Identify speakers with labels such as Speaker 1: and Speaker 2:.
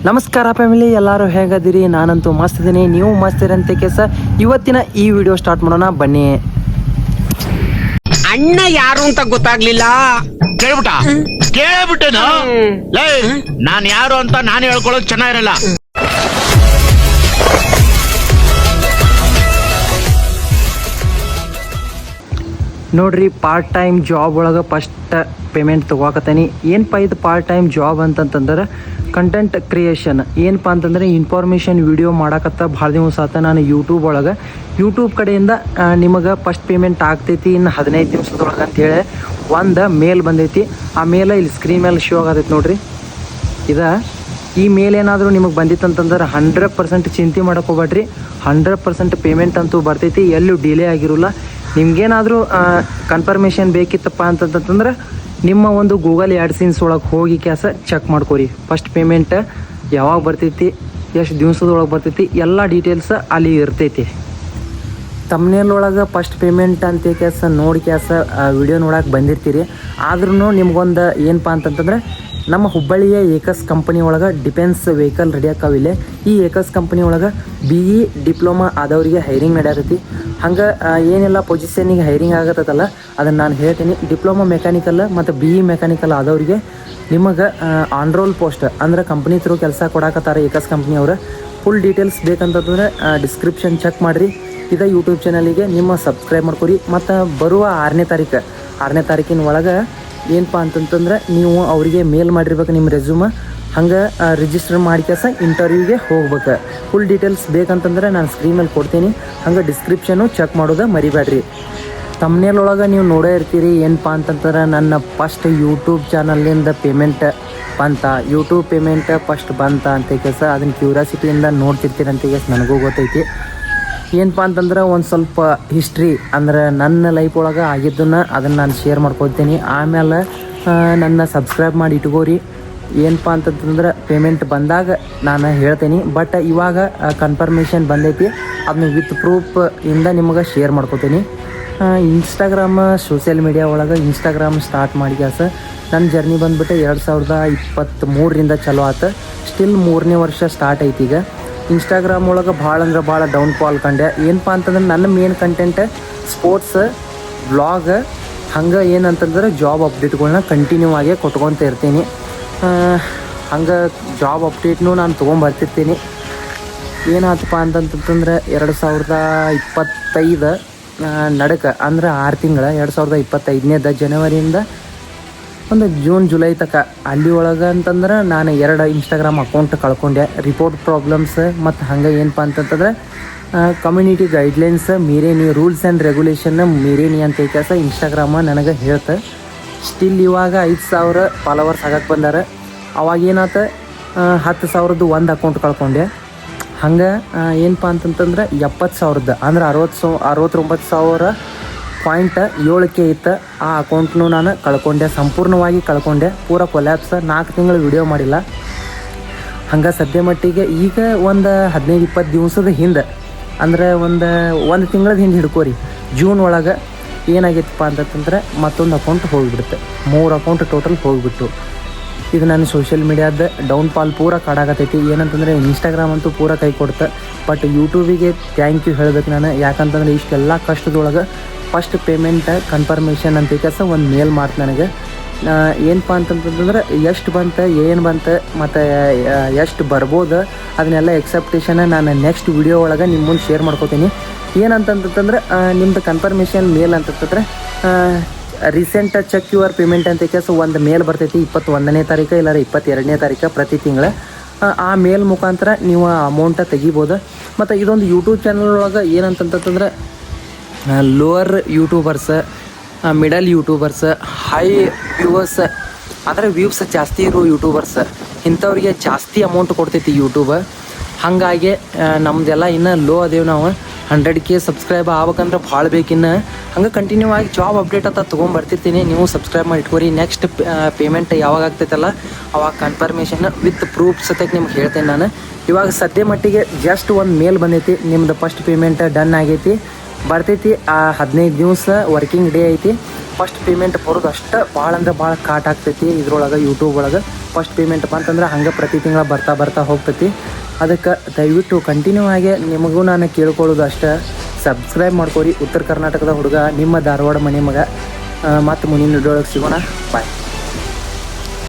Speaker 1: ನಮಸ್ಕಾರ ಫ್ಯಾಮಿಲಿ, ಎಲ್ಲರೂ ಹೇಗದಿರಿ? ನಾನಂತೂ ಮಸ್ತ್ ಇದ್ದೀನಿ, ನೀವು ಮಸ್ತ್ ಇರಂತೆ ಕೇಸ. ಇವತ್ತಿನ ಈ ವಿಡಿಯೋ ಸ್ಟಾರ್ಟ್ ಮಾಡೋಣ ಬನ್ನಿ.
Speaker 2: ಅಣ್ಣ ಯಾರು ಅಂತ ಗೊತ್ತಾಗ್ಲಿಲ್ಲ.
Speaker 3: ಕೇಳ್ಬಿಟ್ಟೇನು? ನಾನ್ ಯಾರು ಅಂತ ನಾನು ಹೇಳ್ಕೊಳ್ಳೋದು ಚೆನ್ನಾಗಿರಲ್ಲ.
Speaker 1: ನೋಡ್ರಿ, ಪಾರ್ಟ್ ಟೈಮ್ ಜಾಬ್ ಒಳಗೆ ಫಸ್ಟ್ ಪೇಮೆಂಟ್ ತೊಗೋಕತ್ತೀನಿ. ಏನಪ್ಪ ಇದು ಪಾರ್ಟ್ ಟೈಮ್ ಜಾಬ್ ಅಂತಂತಂದ್ರೆ ಕಂಟೆಂಟ್ ಕ್ರಿಯೇಷನ್. ಏನಪ್ಪ ಅಂತಂದರೆ ಇನ್ಫಾರ್ಮೇಷನ್ ವಿಡಿಯೋ ಮಾಡಕತ್ತ ಭಾಳ ದಿವಸ ಆತ. ನಾನು ಯೂಟ್ಯೂಬ್ ಕಡೆಯಿಂದ ನಿಮಗೆ ಫಸ್ಟ್ ಪೇಮೆಂಟ್ ಆಗ್ತೈತಿ ಇನ್ನು 15 ದಿವಸದೊಳಗೆ ಅಂತೇಳಿ ಒಂದು ಮೇಲ್ ಬಂದೈತಿ. ಆ ಮೇಲ ಇಲ್ಲಿ ಸ್ಕ್ರೀನ್ ಮೇಲೆ ಶೋ ಆಗತೈತಿ ನೋಡ್ರಿ. ಈ ಮೇಲ್ ಏನಾದರೂ ನಿಮಗೆ ಬಂದಿತ್ತಂತಂದ್ರೆ 100% ಚಿಂತೆ ಮಾಡೋಕೆ ಹೋಗ್ಬೇಡ್ರಿ. 100% ಪೇಮೆಂಟ್ ಅಂತೂ ಬರ್ತೈತಿ, ಎಲ್ಲೂ ಡಿಲೇ ಆಗಿರೋಲ್ಲ. ನಿಮ್ಗೇನಾದರೂ ಕನ್ಫರ್ಮೇಷನ್ ಬೇಕಿತ್ತಪ್ಪ ಅಂತಂತಂದ್ರೆ ನಿಮ್ಮ ಒಂದು ಗೂಗಲ್ ಆ್ಯಡ್ಸೆನ್ಸ್ ಒಳಗೆ ಹೋಗಿ ಚೆಕ್ ಮಾಡ್ಕೊರಿ. ಫಸ್ಟ್ ಪೇಮೆಂಟ್ ಯಾವಾಗ ಬರ್ತೈತಿ, ಎಷ್ಟು ದಿವಸದೊಳಗೆ ಬರ್ತೈತಿ, ಎಲ್ಲ ಡೀಟೇಲ್ಸ್ ಅಲ್ಲಿ ಇರ್ತೈತಿ. ತಮ್ನೇಲ್ ಒಳಗೆ ಫಸ್ಟ್ ಪೇಮೆಂಟ್ ಅಂತ ನೋಡಿ ವಿಡಿಯೋ ನೋಡೋಕೆ ಬಂದಿರ್ತೀರಿ. ಆದ್ರೂ ನಿಮ್ಗೊಂದು ಏನಪ್ಪ ಅಂತಂತಂದ್ರೆ ನಮ್ಮ ಹುಬ್ಬಳ್ಳಿಯ ಏಕಸ್ ಕಂಪನಿ ಒಳಗೆ ಡಿಫೆನ್ಸ್ ವೆಹಿಕಲ್ ರೆಡಿ ಆಕಾವಿಲ್ಲ. ಈ ಏಕಸ್ ಕಂಪನಿ ಒಳಗೆ BE ಡಿಪ್ಲೊಮಾ ಆದವರಿಗೆ ಹೈರಿಂಗ್ ನಡೆಯತೈತಿ. ಹಂಗೆ ಏನೆಲ್ಲ ಪೊಸಿಷನಿಗೆ ಹೈರಿಂಗ್ ಆಗತ್ತಲ್ಲ ಅದನ್ನು ನಾನು ಹೇಳ್ತೀನಿ. ಡಿಪ್ಲೊಮಾ ಮೆಕ್ಯಾನಿಕಲ್ ಮತ್ತು BE ಮೆಕ್ಯಾನಿಕಲ್ ಆದವರಿಗೆ ನಿಮಗೆ ಆನ್ ರೋಲ್ ಪೋಸ್ಟ್ ಅಂದ್ರೆ ಕಂಪ್ನಿ ಥ್ರೂ ಕೆಲಸ ಕೊಡಾಕತ್ತಾರೆ ಏಕಸ್ ಕಂಪ್ನಿಯವರು. ಫುಲ್ ಡೀಟೇಲ್ಸ್ ಬೇಕಂತಂದ್ರೆ ಡಿಸ್ಕ್ರಿಪ್ಷನ್ ಚೆಕ್ ಮಾಡಿರಿ. ಇದು ಯೂಟ್ಯೂಬ್ ಚಾನಲಿಗೆ ನಿಮ್ಮ ಸಬ್ಸ್ಕ್ರೈಬ್ ಮಾಡ್ಕೊರಿ. ಮತ್ತು ಬರುವ 6ನೇ ತಾರೀಕಿನ ಒಳಗೆ ಏನಪ್ಪ ಅಂತಂತಂದ್ರೆ ನೀವು ಅವರಿಗೆ ಮೇಲ್ ಮಾಡಿರ್ಬೇಕು ನಿಮ್ಮ ರೆಸ್ಯೂಮ. ಹಂಗೆ ರಿಜಿಸ್ಟರ್ ಮಾಡಿ ಇಂಟರ್ವ್ಯೂಗೆ ಹೋಗ್ಬೇಕು. ಫುಲ್ ಡೀಟೇಲ್ಸ್ ಬೇಕಂತಂದ್ರೆ ನಾನು ಸ್ಕ್ರೀನ್ ಮೇಲೆ ಕೊಡ್ತೀನಿ. ಹಂಗೆ ಡಿಸ್ಕ್ರಿಪ್ಷನು ಚೆಕ್ ಮಾಡೋದು ಮರಿಬೇಡ್ರಿ. ತಮ್ನೇಲ್ ಒಳಗೆ ನೀವು ನೋಡೇ ಇರ್ತೀರಿ ಏನಪ್ಪ ಅಂತಂದ್ರೆ ನನ್ನ ಫಸ್ಟ್ ಯೂಟ್ಯೂಬ್ ಚಾನಲಿಂದ ಪೇಮೆಂಟ್ ಫಸ್ಟ್ ಬಂತ ಅಂತ ಅದನ್ನು ಕ್ಯೂರಿಯಾಸಿಟಿಯಿಂದ ನೋಡ್ತಿರ್ತೀರಿ ಅಂತ ನನಗೂ ಗೊತ್ತೈತಿ. ಏನಪ್ಪ ಅಂತಂದ್ರೆ ಒಂದು ಸ್ವಲ್ಪ ಹಿಸ್ಟ್ರಿ ಅಂದ್ರೆ ನನ್ನ ಲೈಫ್ ಒಳಗೆ ಆಗಿದ್ದನ್ನು ಅದನ್ನು ನಾನು ಶೇರ್ ಮಾಡ್ಕೊಳ್ತೀನಿ. ಆಮೇಲೆ ನನ್ನ ಸಬ್ಸ್ಕ್ರೈಬ್ ಮಾಡಿ ಇಟ್ಕೋರಿ. ಏನಪ್ಪ ಅಂತಂತಂದ್ರೆ ಪೇಮೆಂಟ್ ಬಂದಾಗ ನಾನು ಹೇಳ್ತೀನಿ. ಬಟ್ ಇವಾಗ ಕನ್ಫರ್ಮೇಷನ್ ಬಂದೈತಿ, ಅದನ್ನ ವಿತ್ ಪ್ರೂಫ್ ಇಂದ ನಿಮಗೆ ಶೇರ್ ಮಾಡ್ಕೊತೀನಿ. ಇನ್ಸ್ಟಾಗ್ರಾಮ್ ಸೋಷಿಯಲ್ ಮೀಡಿಯಾ ಒಳಗೆ ಇನ್ಸ್ಟಾಗ್ರಾಮ್ ಸ್ಟಾರ್ಟ್ ಮಾಡಿ ನನ್ನ ಜರ್ನಿ ಬಂದುಬಿಟ್ಟು 2023ರಿಂದ ಚಲೋ ಆಯ್ತು. ಸ್ಟಿಲ್ 3ನೇ ವರ್ಷ ಸ್ಟಾರ್ಟ್ ಐತಿ. ಈಗ ಇನ್ಸ್ಟಾಗ್ರಾಮ್ ಒಳಗೆ ಭಾಳ ಡೌನ್ಫಾಲ್ ಕಂಡೆ. ಏನಪ್ಪ ಅಂತಂದ್ರೆ ನನ್ನ ಮೇನ್ ಕಂಟೆಂಟ್ ಸ್ಪೋರ್ಟ್ಸ್ ವ್ಲಾಗ್, ಹಂಗೆ ಏನಂತಂದ್ರೆ ಜಾಬ್ ಅಪ್ಡೇಟ್ಗಳನ್ನ ಕಂಟಿನ್ಯೂ ಆಗಿ ಕೊಟ್ಕೊತ ಇರ್ತೀನಿ. ಹಂಗೆ ಜಾಬ್ ಅಪ್ಡೇಟ್ನು ನಾನು ತೊಗೊಂಬರ್ತಿರ್ತೀನಿ. ಏನಾಯ್ತಪ್ಪ ಅಂತಂತಂದ್ರೆ 2025 ನಡಕ್ಕೆ ಅಂದ್ರೆ 6 ತಿಂಗಳು 2025ನೇ ಜನವರಿಯಿಂದ ಒಂದು ಜೂನ್-ಜುಲೈ ತನಕ ಅಲ್ಲಿ ಒಳಗೆ ಅಂತಂದ್ರೆ ನಾನು 2 ಇನ್ಸ್ಟಾಗ್ರಾಮ್ ಅಕೌಂಟ್ ಕಳ್ಕೊಂಡೆ. ರಿಪೋರ್ಟ್ ಪ್ರಾಬ್ಲಮ್ಸ್ ಮತ್ತು ಹಂಗೆ ಏನಪ್ಪ ಅಂತಂತಂದ್ರೆ ಕಮ್ಯುನಿಟಿ ಗೈಡ್ಲೈನ್ಸ್ ಮೀರೇನಿ, ರೂಲ್ಸ್ ಆ್ಯಂಡ್ ರೆಗ್ಯುಲೇಷನ್ನ ಮೀರೇನಿ ಅಂತ ಇನ್ಸ್ಟಾಗ್ರಾಮ ನನಗೆ ಹೇಳ್ತೆ. ಸ್ಟಿಲ್ ಇವಾಗ 5,000 ಫಾಲೋವರ್ಸ್ ಆಗಕ್ಕೆ ಬಂದಾರೆ. ಅವಾಗ ಏನಾಯ್ತು 10,000ದ್ದು ಒಂದು ಅಕೌಂಟ್ ಕಳ್ಕೊಂಡೆ. ಹಂಗೆ ಏನಪ್ಪ ಅಂತಂತಂದ್ರೆ 70,000 ಅಂದ್ರೆ 69,000.7 ಇತ್ತು. ಆ ಅಕೌಂಟ್ನು ನಾನು ಸಂಪೂರ್ಣವಾಗಿ ಕಳ್ಕೊಂಡೆ. ಪೂರ ಕೊಲ್ಯಾಪ್ಸ್. 4 ತಿಂಗಳು ವಿಡಿಯೋ ಮಾಡಿಲ್ಲ. ಹಂಗೆ ಸದ್ಯ ಮಟ್ಟಿಗೆ ಈಗ ಒಂದು 15-20 ದಿವಸದ ಹಿಂದೆ ಅಂದರೆ ಒಂದು ತಿಂಗಳದ ಹಿಂದೆ ಹಿಡ್ಕೋರಿ, ಜೂನ್ ಒಳಗೆ ಏನಾಗಿತ್ತಪ್ಪ ಅಂತಂದ್ರೆ ಮತ್ತೊಂದು ಅಕೌಂಟ್ ಹೋಗಿಬಿಡುತ್ತೆ. 3 ಅಕೌಂಟ್ ಟೋಟಲ್ ಹೋಗಿಬಿಟ್ಟು. ಇದು ನನ್ನ ಸೋಷಿಯಲ್ ಮೀಡಿಯಾದ ಡೌನ್ಫಾಲ್ ಪೂರ ಕಾಡಾಗತ್ತೈತಿ. ಏನಂತಂದರೆ ಇನ್ಸ್ಟಾಗ್ರಾಮ್ ಅಂತೂ ಪೂರ ಕೈ ಕೊಡ್ತೆ. ಬಟ್ ಯೂಟ್ಯೂಬಿಗೆ ಥ್ಯಾಂಕ್ ಯು ಹೇಳ್ಬೇಕು ನಾನು. ಯಾಕಂತಂದ್ರೆ ಇಷ್ಟೆಲ್ಲ ಕಷ್ಟದೊಳಗೆ ಫಸ್ಟ್ ಪೇಮೆಂಟ್ ಕನ್ಫರ್ಮೇಷನ್ ಅಂತ ಒಂದು ಮೇಲ್ ಮಾಡ್ತು ನನಗೆ. ಏನಪ್ಪ ಅಂತಂತಂದ್ರೆ ಎಷ್ಟು ಬಂತು, ಏನು ಬಂತು ಮತ್ತು ಎಷ್ಟು ಬರ್ಬೋದು ಅದನ್ನೆಲ್ಲ ಎಕ್ಸೆಪ್ಟೇಷನ್ ನಾನು ನೆಕ್ಸ್ಟ್ ವಿಡಿಯೋ ಒಳಗೆ ನಿಮ್ಮ ಮುಂದೆ ಶೇರ್ ಮಾಡ್ಕೋತೀನಿ. ಏನಂತಂತಂದ್ರೆ ನಿಮ್ಮದು ಕನ್ಫರ್ಮೇಷನ್ ಮೇಲ್ ಅಂತಂತಂದ್ರೆ ರೀಸೆಂಟ್ ಚೆಕ್ ಯುವರ್ ಪೇಮೆಂಟ್ ಅಂತ ಒಂದು ಮೇಲ್ ಬರ್ತೈತಿ 21ನೇ ತಾರೀಕು ಇಲ್ಲ 22ನೇ ತಾರೀಕು ಪ್ರತಿ ತಿಂಗಳು. ಆ ಮೇಲ್ ಮುಖಾಂತರ ನೀವು ಅಮೌಂಟ ತೆಗಿಬೋದು. ಮತ್ತು ಇದೊಂದು ಯೂಟ್ಯೂಬ್ ಚಾನಲ್ ಒಳಗೆ ಏನಂತಂತಂದ್ರೆ lower YouTubers, middle YouTubers, high viewers ಅಂದರೆ ವ್ಯೂವ್ಸ್ ಜಾಸ್ತಿ ಇರೋ ಯೂಟ್ಯೂಬರ್ಸ್ ಇಂಥವ್ರಿಗೆ ಜಾಸ್ತಿ ಅಮೌಂಟ್ ಕೊಡ್ತೈತಿ ಯೂಟ್ಯೂಬ್. ಹಾಗಾಗಿ ನಮ್ಮದೆಲ್ಲ ಇನ್ನೂ ಲೋ ಅದೇವು. ನಾವು 100K ಸಬ್ಸ್ಕ್ರೈಬ್ ಆಗ್ಬೇಕಂದ್ರೆ ಭಾಳ ಬೇಕಿನ್ನು. ಹಂಗೆ ಕಂಟಿನ್ಯೂ ಆಗಿ ಜಾಬ್ ಅಪ್ಡೇಟ್ ಅಂತ ತೊಗೊಂಬರ್ತಿರ್ತೀನಿ. ನೀವು ಸಬ್ಸ್ಕ್ರೈಬ್ ಮಾಡಿ ಇಟ್ಕೋರಿ. ನೆಕ್ಸ್ಟ್ ಪೇಮೆಂಟ್ ಯಾವಾಗ ಆಗ್ತೈತಲ್ಲ ಅವಾಗ ಕನ್ಫರ್ಮೇಷನ್ ವಿತ್ ಪ್ರೂಫ್ ಸತ್ಯಕ್ಕೆ ನಿಮ್ಗೆ ಹೇಳ್ತೇನೆ ನಾನು. ಇವಾಗ ಸದ್ಯ ಮಟ್ಟಿಗೆ ಜಸ್ಟ್ ಒಂದು ಮೇಲ್ ಬಂದೈತಿ, ನಿಮ್ದು ಫಸ್ಟ್ ಪೇಮೆಂಟ್ ಡನ್ ಆಗೈತಿ, ಬರ್ತೈತಿ. 15 ದಿವಸ ವರ್ಕಿಂಗ್ ಡೇ ಐತಿ. ಫಸ್ಟ್ ಪೇಮೆಂಟ್ ಬರೋದು ಅಷ್ಟು ಭಾಳ ಅಂದ್ರೆ ಭಾಳ ಕಾಟ್ ಆಗ್ತೈತಿ ಇದ್ರೊಳಗೆ ಯೂಟ್ಯೂಬ್ ಒಳಗೆ. ಫಸ್ಟ್ ಪೇಮೆಂಟ್ ಅಂತಂದ್ರೆ ಹಂಗೆ ಪ್ರತಿ ತಿಂಗಳ ಬರ್ತಾ ಹೋಗ್ತೈತಿ. ಅದಕ್ಕೆ ದಯವಿಟ್ಟು ಕಂಟಿನ್ಯೂ ಆಗಿ ನಿಮಗೂ ನಾನು ಕೇಳ್ಕೊಳ್ಳೋದು ಅಷ್ಟೇ, ಸಬ್ಸ್ಕ್ರೈಬ್ ಮಾಡ್ಕೊರಿ. ಉತ್ತರ ಕರ್ನಾಟಕದ ಹುಡುಗ, ನಿಮ್ಮ ಧಾರವಾಡ ಮನೆ ಮಗ. ಮತ್ತು ಮುಂದಿನ ವಿಡಿಯೋ ಒಳಗೆ ಸಿಗೋಣ. ಬಾಯ್.